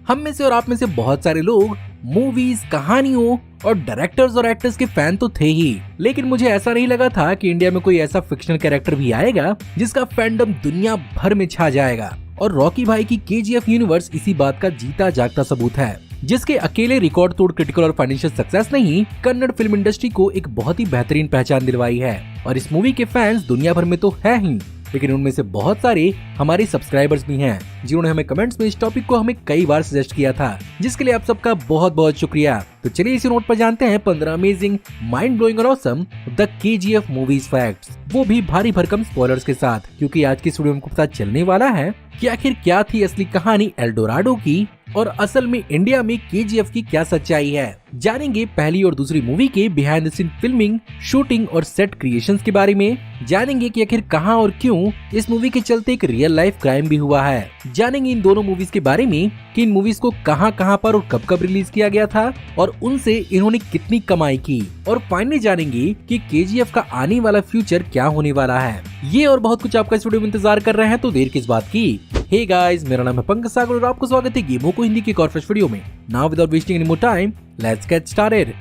हम में से और आप में से बहुत सारे लोग मूवीज, कहानियों और डायरेक्टर्स और एक्टर्स के फैन तो थे ही, लेकिन मुझे ऐसा नहीं लगा था कि इंडिया में कोई ऐसा फिक्शनल कैरेक्टर भी आएगा जिसका फैंडम दुनिया भर में छा जाएगा। और रॉकी भाई की केजीएफ यूनिवर्स इसी बात का जीता जागता सबूत है, जिसके अकेले रिकॉर्ड तोड़ क्रिटिकल और फाइनेंशियल सक्सेस ने ही कन्नड़ फिल्म इंडस्ट्री को एक बहुत ही बेहतरीन पहचान दिलवाई है। और इस मूवी के फैंस दुनिया भर में तो है ही, लेकिन उनमें से बहुत सारे हमारे सब्सक्राइबर्स भी हैं जिन्होंने हमें कमेंट्स में इस टॉपिक को हमें कई बार सजेस्ट किया था, जिसके लिए आप सबका बहुत बहुत शुक्रिया। तो चलिए इसी नोट पर जानते हैं 15 अमेजिंग, माइंड ब्लोइंग और awesome the KGF movies facts, वो भी भारी भरकम स्पॉयलर्स के साथ, क्योंकि आज की इस वीडियो में पता चलने वाला है कि आखिर क्या थी असली कहानी एल डोराडो की और असल में इंडिया में केजीएफ की क्या सच्चाई है। जानेंगे पहली और दूसरी मूवी के behind the scene filming, shooting और सेट क्रिएशंस के बारे में। जानेंगे कि आखिर कहां और क्यों इस मूवी के चलते एक रियल लाइफ क्राइम भी हुआ है। जानेंगे इन दोनों मूवीज के बारे में कि इन मूवीज को कहां पर और कब रिलीज किया गया था और उनसे इन्होंने कितनी कमाई की। और फाइनली जानेंगे कि केजीएफ का आने वाला फ्यूचर क्या होने वाला है। ये और बहुत कुछ आपका इस वीडियो में इंतजार कर रहे हैं, तो देर किस बात की। हे गाइस, मेरा नाम है पंकज सागर और आपको स्वागत है गेमों को हिंदी की एक और फ्रेश वीडियो में। Now without wasting any more time, let's get started.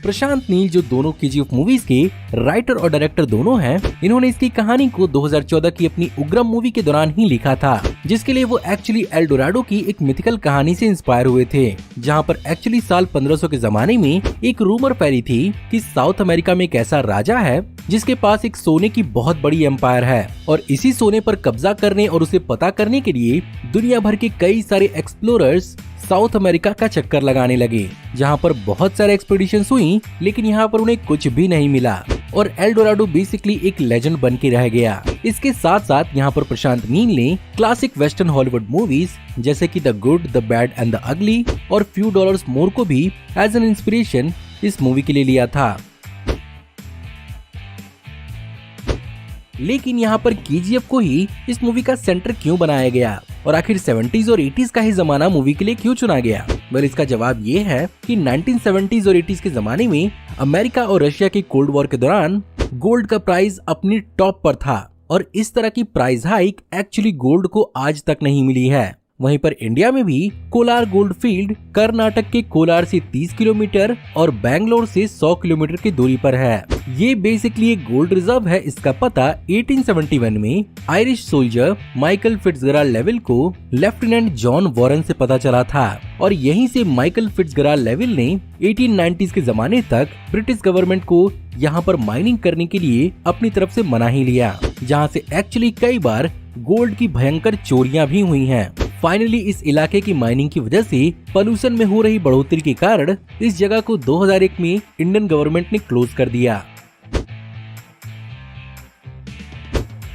Prashanth Neel, जो दोनों केजीएफ मूवीज के राइटर और डायरेक्टर दोनों हैं, इन्होंने इसकी कहानी को 2014 की अपनी उग्रम मूवी के दौरान ही लिखा था, जिसके लिए वो एक्चुअली एल डोराडो की एक मिथिकल कहानी से इंस्पायर हुए थे, जहां पर एक्चुअली साल 1500 के जमाने में एक रूमर फैली थी कि साउथ अमेरिका में एक ऐसा राजा है जिसके पास एक सोने की बहुत बड़ी एम्पायर है, और इसी सोने पर कब्जा करने और उसे पता करने के लिए दुनिया भर के कई सारे एक्सप्लोरर्स साउथ अमेरिका का चक्कर लगाने लगे, जहां पर बहुत सारे एक्सपीडिशंस हुई, लेकिन यहाँ पर उन्हें कुछ भी नहीं मिला और एल डोराडो बेसिकली एक लेजेंड बन के रह गया। इसके साथ साथ यहाँ पर प्रशांत नील ने क्लासिक वेस्टर्न हॉलीवुड मूवीज जैसे कि the good, the bad and the ugly और फ्यू डॉलर्स मोर को भी एज एन इंस्पिरेशन इस मूवी के लिए लिया था। लेकिन यहाँ पर केजीएफ को ही इस मूवी का सेंटर क्यों बनाया गया और आखिर 70s और 80s का ही जमाना मूवी के लिए क्यों चुना गया? वेल, इसका जवाब ये है कि 1970s और 80s के जमाने में अमेरिका और रशिया के कोल्ड वॉर के दौरान गोल्ड का प्राइस अपनी टॉप पर था और इस तरह की प्राइस हाइक एक्चुअली गोल्ड को आज तक नहीं मिली है। वहीं पर इंडिया में भी कोलार गोल्ड फील्ड कर्नाटक के कोलार से 30 किलोमीटर और बैंगलोर से 100 किलोमीटर की दूरी पर है। ये बेसिकली एक गोल्ड रिजर्व है। इसका पता 1871 में Irish soldier Michael Fitzgerald level को लेफ्टिनेंट जॉन वॉरेन से पता चला था और यहीं से माइकल फिट्जगेराल्ड लेविल ने 1890s के जमाने तक ब्रिटिश गवर्नमेंट को यहाँ पर माइनिंग करने के लिए अपनी तरफ से मना ही लिया, जहाँ से एक्चुअली कई बार गोल्ड की भयंकर चोरियां भी हुई हैं। फाइनली इस इलाके की माइनिंग की वजह से पोल्यूशन में हो रही बढ़ोतरी के कारण इस जगह को 2001 में इंडियन गवर्नमेंट ने क्लोज कर दिया।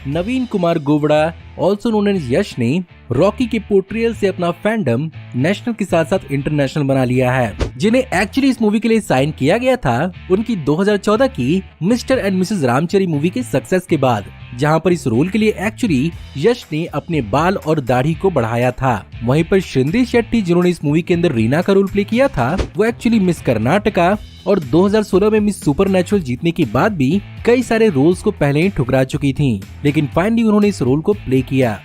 Naveen Kumar Gowda, also known as Yash, ने रॉकी के पोर्ट्रियल से अपना फैंडम नेशनल के साथ साथ इंटरनेशनल बना लिया है, जिन्हें एक्चुअली इस मूवी के लिए साइन किया गया था उनकी 2014 की मिस्टर एंड मिसेस रामचरी मूवी के सक्सेस के बाद, जहां पर इस रोल के लिए एक्चुअली यश ने अपने बाल और दाढ़ी को बढ़ाया था। वहीं पर शिंदे शेट्टी, जिन्होंने इस मूवी के अंदर रीना का रोल प्ले किया था, वो एक्चुअली मिस कर्नाटका और 2016 में मिस सुपरनैचुरल जीतने के बाद भी कई सारे रोल्स को पहले ही ठुकरा चुकी थीं, लेकिन फाइनली उन्होंने इस रोल को प्ले किया।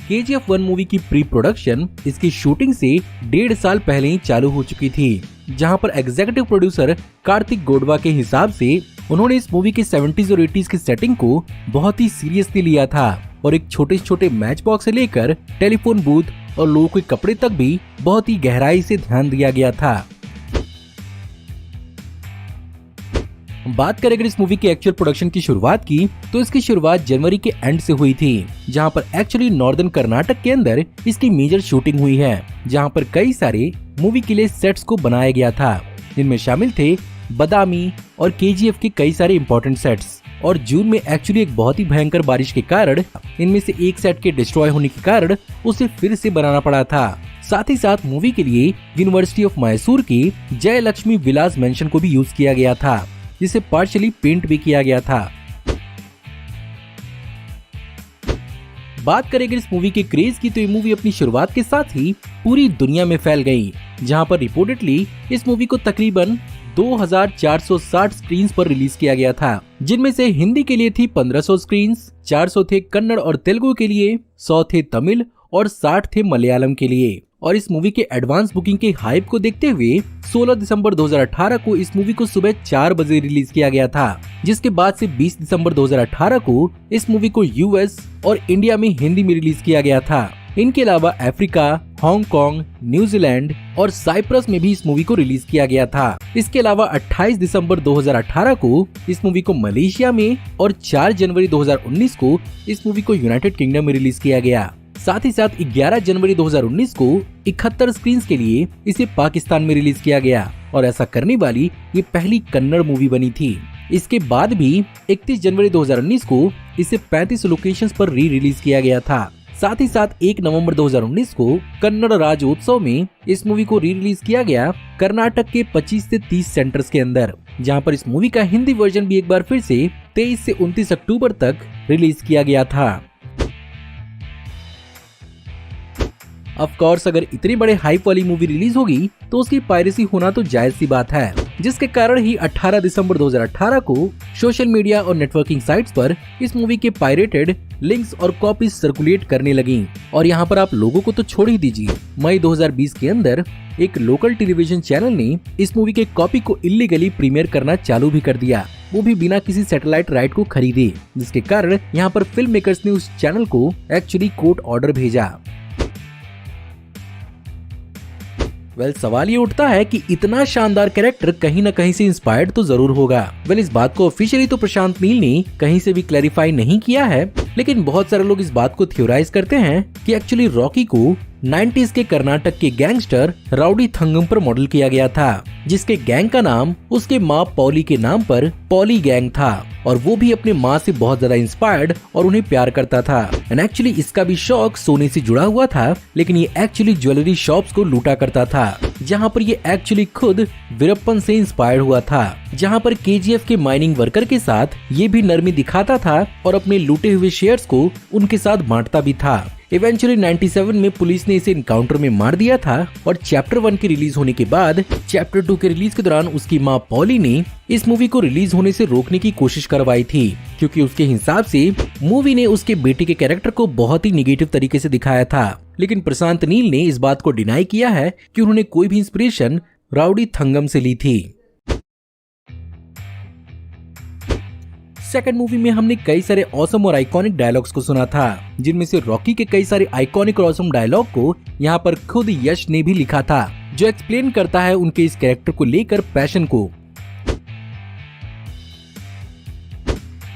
केजीएफ 1 मूवी की प्री प्रोडक्शन इसकी शूटिंग से 1.5 साल पहले ही चालू हो चुकी थी, जहां पर एग्जीक्यूटिव प्रोड्यूसर कार्तिक गोडवा के हिसाब से उन्होंने इस मूवी के 70s और 80s की सेटिंग को बहुत ही सीरियसली लिया था और एक छोटे छोटे मैच बॉक्स से लेकर टेलीफोन बूथ और लोगों के कपड़े तक भी बहुत ही गहराई से ध्यान दिया गया था। बात करें अगर इस मूवी की एक्चुअल प्रोडक्शन की शुरुआत की, तो इसकी शुरुआत जनवरी के एंड से हुई थी, जहां पर एक्चुअली नॉर्दर्न कर्नाटक के अंदर इसकी मेजर शूटिंग हुई है, जहां पर कई सारे मूवी के लिए सेट्स को बनाया गया था, जिनमें शामिल थे बदामी और केजीएफ के कई सारे इंपॉर्टेंट सेट्स। और जून में एक्चुअली एक बहुत ही भयंकर बारिश के कारण इनमें से एक सेट के डिस्ट्रॉय होने के कारण उसे फिर से बनाना पड़ा था। साथ ही साथ मूवी के लिए यूनिवर्सिटी ऑफ मैसूर की जय लक्ष्मी विलास मेंशन को भी यूज किया गया था, जिसे पार्शियली पेंट भी किया गया था। बात करें अगर इस मूवी के क्रेज की, तो ये मूवी अपनी शुरुआत के साथ ही पूरी दुनिया में फैल गई, जहां पर रिपोर्टेडली इस मूवी को तकरीबन 2460 स्क्रीन पर रिलीज किया गया था, जिनमें से हिंदी के लिए थी 1500 स्क्रीन, 400 थे कन्नड़ और तेलुगु के लिए, 100 थे तमिल और 60 थे मलयालम के लिए। और इस मूवी के एडवांस बुकिंग के हाइप को देखते हुए 16 दिसंबर 2018 को इस मूवी को सुबह 4 बजे रिलीज किया गया था, जिसके बाद से 20 दिसंबर 2018 को इस मूवी को यूएस और इंडिया में हिंदी में रिलीज किया गया था। इनके अलावा अफ्रीका, हांगकांग, न्यूजीलैंड और साइप्रस में भी इस मूवी को रिलीज किया गया था। इसके अलावा 28 दिसंबर 2018 को इस मूवी को मलेशिया में और 4 जनवरी 2019 को इस मूवी को यूनाइटेड किंगडम में रिलीज किया गया। साथ ही साथ 11 जनवरी 2019 को 71 स्क्रीन के लिए इसे पाकिस्तान में रिलीज किया गया और ऐसा करने वाली ये पहली कन्नड़ मूवी बनी थी। इसके बाद भी 31 जनवरी 2019 को इसे 35 लोकेशंस पर री रिलीज किया गया था। साथ ही साथ 1 नवंबर 2019 को कन्नड़ राज्योत्सव में इस मूवी को री रिलीज किया गया कर्नाटक के 25 से 30 सेंटर्स के अंदर, जहां पर इस मूवी का हिंदी वर्जन भी एक बार फिर से 23 से 29 अक्टूबर तक रिलीज किया गया था। ऑफ कोर्स अगर इतनी बड़े हाइप वाली मूवी रिलीज होगी तो उसकी पायरेसी होना तो जायज सी बात है, जिसके कारण ही 18 दिसंबर 2018 को सोशल मीडिया और नेटवर्किंग साइट्स पर इस मूवी के पायरेटेड लिंक्स और कॉपीज सर्कुलेट करने लगी। और यहाँ पर आप लोगों को तो छोड़ ही दीजिए, मई 2020 के अंदर एक लोकल टेलीविजन चैनल ने इस मूवी के कॉपी को इलीगली प्रीमियर करना चालू भी कर दिया, वो भी बिना किसी सैटेलाइट राइट को खरीदे, जिसके कारण यहाँ पर फिल्म मेकर्स ने उस चैनल को एक्चुअली कोर्ट ऑर्डर भेजा। सवाल ये उठता है कि इतना शानदार कैरेक्टर कहीं न कहीं से इंस्पायर्ड तो जरूर होगा। इस बात को ऑफिशियली तो प्रशांत नील ने कहीं से भी क्लैरिफाई नहीं किया है, लेकिन बहुत सारे लोग इस बात को थ्योराइज करते हैं कि एक्चुअली रॉकी को 90s के कर्नाटक के गैंगस्टर राउडी थंगम पर मॉडल किया गया था, जिसके गैंग का नाम उसके माँ पॉली के नाम पर पॉली गैंग था और वो भी अपने माँ से बहुत ज्यादा इंस्पायर्ड और उन्हें प्यार करता था। एंड एक्चुअली इसका भी शौक सोने से जुड़ा हुआ था, लेकिन ये एक्चुअली ज्वेलरी शॉप्स को लूटा करता था, जहाँ पर ये एक्चुअली खुद वीरप्पन से इंस्पायर्ड हुआ था, जहाँ पर केजीएफ के माइनिंग वर्कर के साथ ये भी नरमी दिखाता था और अपने लूटे हुए शेयर्स को उनके साथ बांटता भी था। इवेंचुअली 97 में पुलिस ने इसे इनकाउंटर में मार दिया था और चैप्टर 1 के रिलीज होने के बाद चैप्टर 2 के रिलीज के दौरान उसकी माँ पॉली ने इस मूवी को रिलीज होने से रोकने की कोशिश करवाई थी, क्योंकि उसके हिसाब से मूवी ने उसके बेटे के कैरेक्टर को बहुत ही निगेटिव तरीके से दिखाया था। लेकिन प्रशांत नील ने इस बात को डिनाई किया है कि उन्होंने कोई भी इंस्पिरेशन राउडी थंगम से ली थी। सेकंड मूवी में हमने कई सारे ऑसम और आइकॉनिक डायलॉग्स को सुना था, जिनमें से रॉकी के कई सारे आइकॉनिक और ऑसम डायलॉग को यहाँ पर खुद यश ने भी लिखा था, जो एक्सप्लेन करता है उनके इस कैरेक्टर को लेकर पैशन को।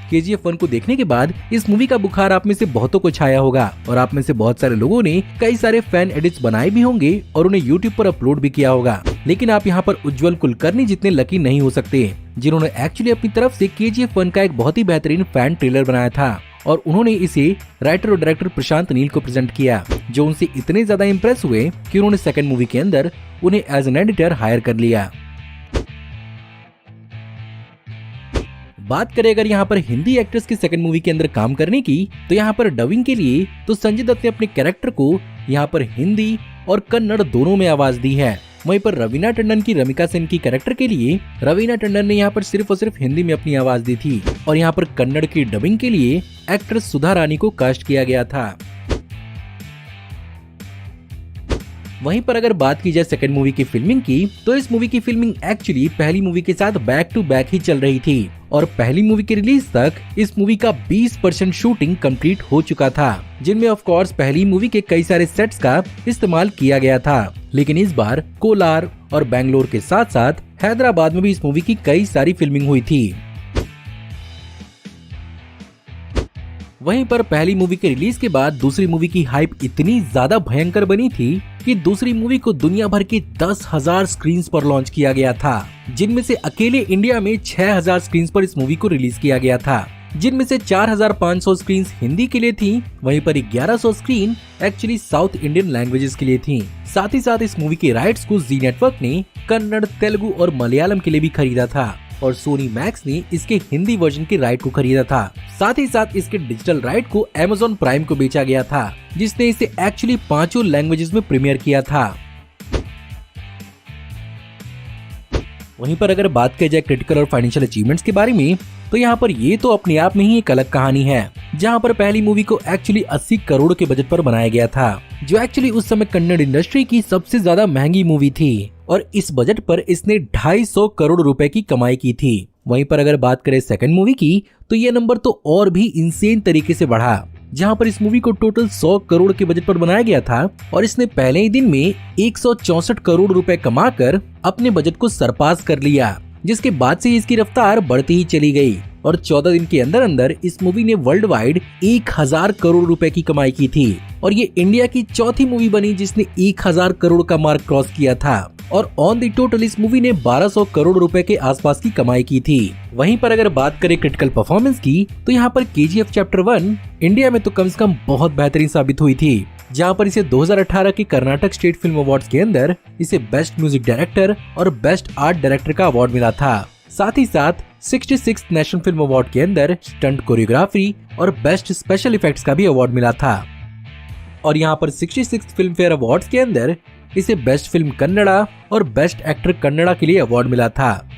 KGF 1 को देखने के बाद इस मूवी का बुखार आप में से बहुतों को छाया होगा और आप में से बहुत सारे लोगों ने कई सारे फैन एडिट्स बनाए भी होंगे और उन्हें YouTube पर अपलोड भी किया होगा। लेकिन आप यहाँ पर उज्जवल कुलकर्णी जितने लकी नहीं हो सकते, जिन्होंने एक्चुअली अपनी तरफ से KGF 1 का एक बहुत ही बेहतरीन फैन ट्रेलर बनाया था और उन्होंने इसे राइटर और डायरेक्टर प्रशांत नील को प्रेजेंट किया, जो उनसे इतने ज्यादा इम्प्रेस हुए कि उन्होंने सेकंड मूवी के अंदर उन्हें एज एन एडिटर हायर कर लिया। बात करें अगर यहाँ पर हिंदी एक्टर्स की सेकंड मूवी के अंदर काम करने की, तो यहाँ पर डबिंग के लिए तो संजय दत्त ने अपने कैरेक्टर को यहाँ पर हिंदी और कन्नड़ दोनों में आवाज दी है। वहीं पर रवीना टंडन की रमिका सेन की कैरेक्टर के लिए रवीना टंडन ने यहाँ पर सिर्फ और सिर्फ हिंदी में अपनी आवाज दी थी और यहाँ पर कन्नड़ की डबिंग के लिए एक्ट्रेस सुधा रानी को कास्ट किया गया था। वहीं पर अगर बात की जाए सेकंड मूवी की फिल्मिंग की, तो इस मूवी की फिल्मिंग एक्चुअली पहली मूवी के साथ बैक टू बैक ही चल रही थी और पहली मूवी के रिलीज तक इस मूवी का 20% शूटिंग कंप्लीट हो चुका था, जिनमें ऑफ कोर्स पहली मूवी के कई सारे सेट्स का इस्तेमाल किया गया था। लेकिन इस बार कोलार और बेंगलोर के साथ साथ हैदराबाद में भी इस मूवी की कई सारी फिल्मिंग हुई थी। वहीं पर पहली मूवी के रिलीज के बाद दूसरी मूवी की हाइप इतनी ज्यादा भयंकर बनी थी कि दूसरी मूवी को दुनिया भर के 10,000 स्क्रीन पर लॉन्च किया गया था, जिनमें से अकेले इंडिया में 6,000 स्क्रीन पर इस मूवी को रिलीज किया गया था, जिनमें से 4,500 स्क्रीन हिंदी के लिए थी। वहीं पर 1100 screen actually south Indian languages के लिए थी। साथ ही साथ इस मूवी के राइट्स को जी नेटवर्क ने कन्नड़, तेलुगु और मलयालम के लिए भी खरीदा था और सोनी मैक्स ने इसके हिंदी वर्जन के राइट को खरीदा था। साथ ही साथ इसके डिजिटल राइट को Amazon प्राइम को बेचा गया था, जिसने इसे एक्चुअली 5 लैंग्वेजेस में प्रीमियर किया था। वहीं पर अगर बात की जाए क्रिटिकल और फाइनेंशियल अचीवमेंट्स के बारे में, तो यहाँ पर ये तो अपने आप में ही एक अलग कहानी है, जहाँ पर पहली मूवी को एक्चुअली 80 करोड़ के बजट पर बनाया गया था, जो एक्चुअली उस समय कन्नड़ इंडस्ट्री की सबसे ज्यादा महंगी मूवी थी और इस बजट पर इसने 250 करोड़ रुपए की कमाई की थी। वहीं पर अगर बात करें सेकंड मूवी की, तो ये नंबर तो और भी इंसेन तरीके से बढ़ा, जहां पर इस मूवी को टोटल 100 करोड़ के बजट पर बनाया गया था और इसने पहले ही दिन में 164 करोड़ रुपए कमाकर अपने बजट को सरपास कर लिया, जिसके बाद से इसकी रफ्तार बढ़ती ही चली गई और 14 दिन के अंदर अंदर इस मूवी ने वर्ल्ड वाइड 1000 करोड़ रुपए की कमाई की थी और ये इंडिया की चौथी मूवी बनी जिसने 1000 करोड़ का मार्क क्रॉस किया था और ऑन द टोटल इस मूवी ने 1200 करोड़ रुपए के आसपास की कमाई की थी। वहीं पर अगर बात करें क्रिटिकल परफॉर्मेंस की, तो यहाँ पर KGF चैप्टर 1 इंडिया में तो कम से कम बहुत बेहतरीन साबित हुई थी, जहाँ पर इसे 2018 के कर्नाटक स्टेट फिल्म अवार्ड्स के अंदर इसे बेस्ट म्यूजिक डायरेक्टर और बेस्ट आर्ट डायरेक्टर का अवार्ड मिला था। साथ ही साथ 66 नेशनल फिल्म अवार्ड के अंदर स्टंट कोरियोग्राफी और बेस्ट स्पेशल इफेक्ट्स का भी अवार्ड मिला था और यहाँ पर 66 फिल्म फेयर अवार्ड्स के अंदर इसे बेस्ट फिल्म कन्नड़ा और बेस्ट एक्टर कन्नड़ा के लिए अवार्ड मिला था।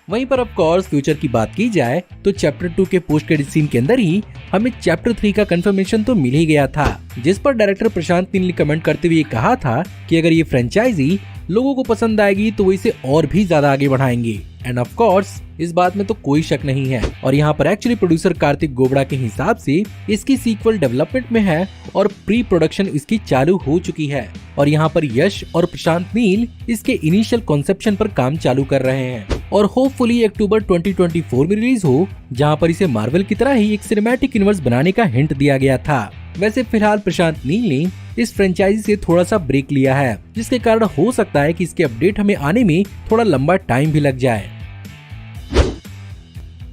वहीं पर ऑफ कोर्स फ्यूचर की बात की जाए तो चैप्टर 2 के पोस्ट क्रेडिट सीन के अंदर ही हमें चैप्टर 3 का कंफर्मेशन तो मिल ही गया था, जिस पर डायरेक्टर प्रशांत नील ने कमेंट करते हुए कहा था कि अगर ये फ्रेंचाइजी लोगों को पसंद आएगी तो वो इसे और भी ज्यादा आगे बढ़ाएंगे एंड ऑफ कोर्स इस बात में तो कोई शक नहीं है। और यहाँ पर एक्चुअली प्रोड्यूसर कार्तिक गोबड़ा के हिसाब से इसकी सीक्वल डेवलपमेंट में है और प्री प्रोडक्शन इसकी चालू हो चुकी है और यहाँ पर यश और प्रशांत नील इसके इनिशियल कॉन्सेप्शन पर काम चालू कर रहे हैं और होपफुली अक्टूबर 2024 में रिलीज हो, जहाँ पर इसे मार्वल की तरह ही एक सिनेमैटिक यूनिवर्स बनाने का हिंट दिया गया था। वैसे फिलहाल प्रशांत नील ने इस फ्रेंचाइजी से थोड़ा सा ब्रेक लिया है, जिसके कारण हो सकता है कि इसके अपडेट हमें आने में थोड़ा लंबा टाइम भी लग जाए।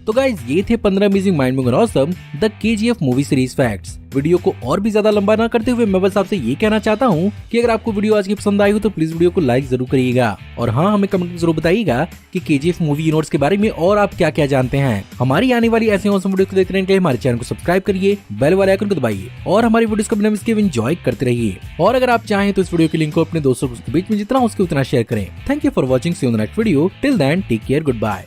तो गाइज ये थे 15 अमेजिंग माइंड ब्लोइंग और awesome the KGF movie series facts. Video को और भी ज्यादा लंबा ना करते हुए मैं बस आपसे ये कहना चाहता हूँ कि अगर आपको वीडियो आज की पसंद आई हो तो प्लीज वीडियो को लाइक जरूर करिएगा और हाँ हमें कमेंट में जरूर बताइएगा कि KGF मूवी यूनिवर्स के बारे में और आप क्या क्या जानते हैं। हमारी आने वाली ऐसे ऑसम वीडियो को देखने के लिए हमारे चैनल को सब्सक्राइब करिए, बेल वाले आइकन को दबाइए और हमारी वीडियोस को बिना मिस किए एंजॉय करते रहिए। और अगर आप चाहें तो इस वीडियो के लिंक को अपने दोस्तों के बीच में जितना हो सके उतना शेयर करें। Thank you for watching, see you in the next video. Till then take care, good bye.